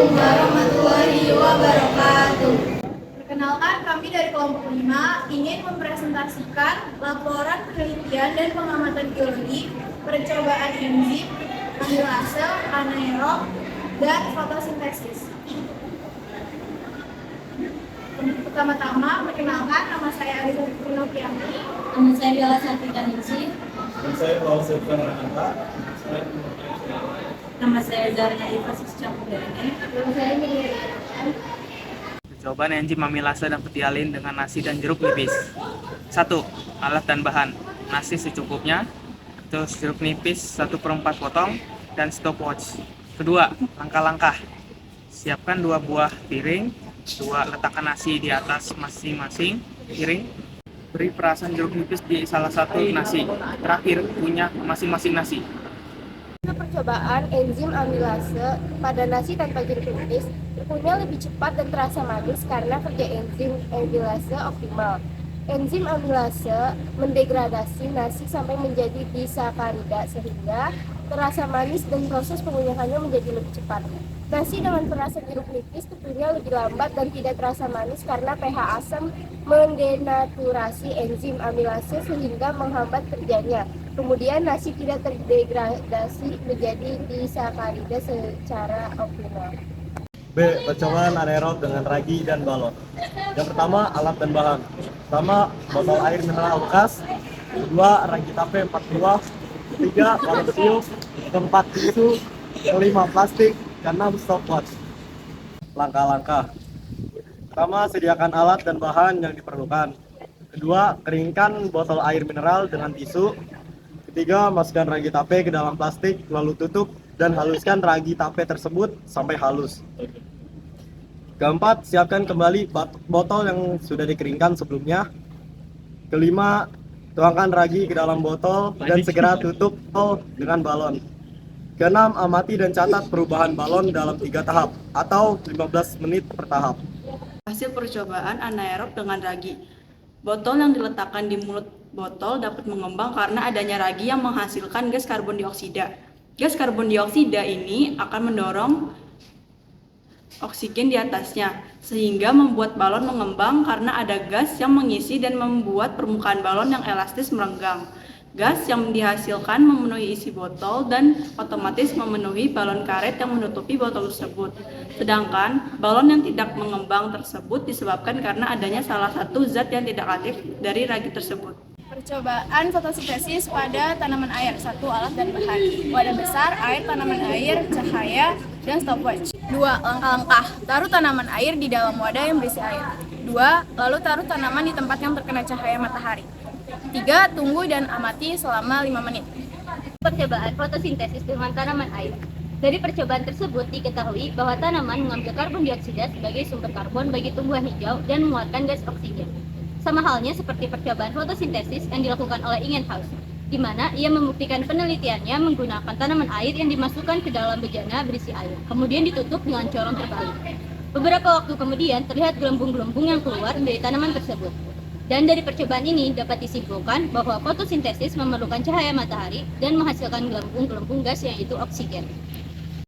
warahmatullahi wabarakatuh. Perkenalkan, kami dari kelompok 5 ingin mempresentasikan laporan penelitian dan pengamatan biologi percobaan enzim, amilase, anaerob, dan fotosintesis. Pertama-tama, perkenalkan, nama saya Arisa Purnokiani. Nama saya Bella Santika Ningsih. Dan saya Paul Sylvan Rananta. Nama saya Zarina Iva Siscampudani. Nama saya Miriam. Percobaan enzim amilase dan petialin dengan nasi dan jeruk nipis. 1. Alat dan bahan. Nasi secukupnya, terus jeruk nipis 1/4 potong, dan stopwatch. Kedua, langkah-langkah. Siapkan 2 buah piring. 2. Letakkan nasi di atas masing-masing piring. Beri perasan jeruk nipis di salah satu nasi. Terakhir, punya masing-masing nasi. Percobaan enzim amilase pada nasi tanpa jeruk nipis berpunya lebih cepat dan terasa manis karena kerja enzim amilase optimal. Enzim amilase mendegradasi nasi sampai menjadi disakarida sehingga terasa manis dan proses pengunyahannya menjadi lebih cepat. Nasi dengan perasan jeruk nipis tentunya lebih lambat dan tidak terasa manis karena pH asam mendenaturasi enzim amilase sehingga menghambat kerjanya. Kemudian nasi tidak terdegradasi menjadi disakarida secara optimal. B. Percobaan anaerob dengan ragi dan balon. Yang pertama, alat dan bahan. Pertama, botol air mineral bekas. Kedua, ragi tape 4 buah. Ketiga, balon siup. Keempat, tisu. Kelima, plastik. Keenam, stopwatch. Langkah-langkah. Pertama, sediakan alat dan bahan yang diperlukan. Kedua, keringkan botol air mineral dengan tisu. Ketiga, masukkan ragi tape ke dalam plastik, lalu tutup dan haluskan ragi tape tersebut sampai halus. Keempat, siapkan kembali botol yang sudah dikeringkan sebelumnya. Kelima, tuangkan ragi ke dalam botol dan segera tutup botol dengan balon. Keenam, amati dan catat perubahan balon dalam 3 tahap atau 15 menit per tahap. Hasil percobaan anaerob dengan ragi. Botol yang diletakkan di mulut botol dapat mengembang karena adanya ragi yang menghasilkan gas karbon dioksida. Gas karbon dioksida ini akan mendorong oksigen di atasnya, sehingga membuat balon mengembang karena ada gas yang mengisi dan membuat permukaan balon yang elastis merenggang. Gas yang dihasilkan memenuhi isi botol dan otomatis memenuhi balon karet yang menutupi botol tersebut. Sedangkan balon yang tidak mengembang tersebut disebabkan karena adanya salah satu zat yang tidak aktif dari ragi tersebut. Percobaan fotosintesis pada tanaman air. 1. Alat dan bahan. Wadah besar, air, tanaman air, cahaya, dan stopwatch. 2. Langkah-langkah. Taruh tanaman air di dalam wadah yang berisi air. 2. Lalu taruh tanaman di tempat yang terkena cahaya matahari. 3. Tunggu dan amati selama 5 menit. Percobaan fotosintesis dengan tanaman air. Dari percobaan tersebut diketahui bahwa tanaman mengambil karbon dioksida sebagai sumber karbon bagi tumbuhan hijau dan mengeluarkan gas oksigen. Sama halnya seperti percobaan fotosintesis yang dilakukan oleh Ingenhousz, di mana ia membuktikan penelitiannya menggunakan tanaman air yang dimasukkan ke dalam bejana berisi air, kemudian ditutup dengan corong terbalik. Beberapa waktu kemudian terlihat gelembung-gelembung yang keluar dari tanaman tersebut. Dan dari percobaan ini dapat disimpulkan bahwa fotosintesis memerlukan cahaya matahari dan menghasilkan gelembung-gelembung gas yaitu oksigen.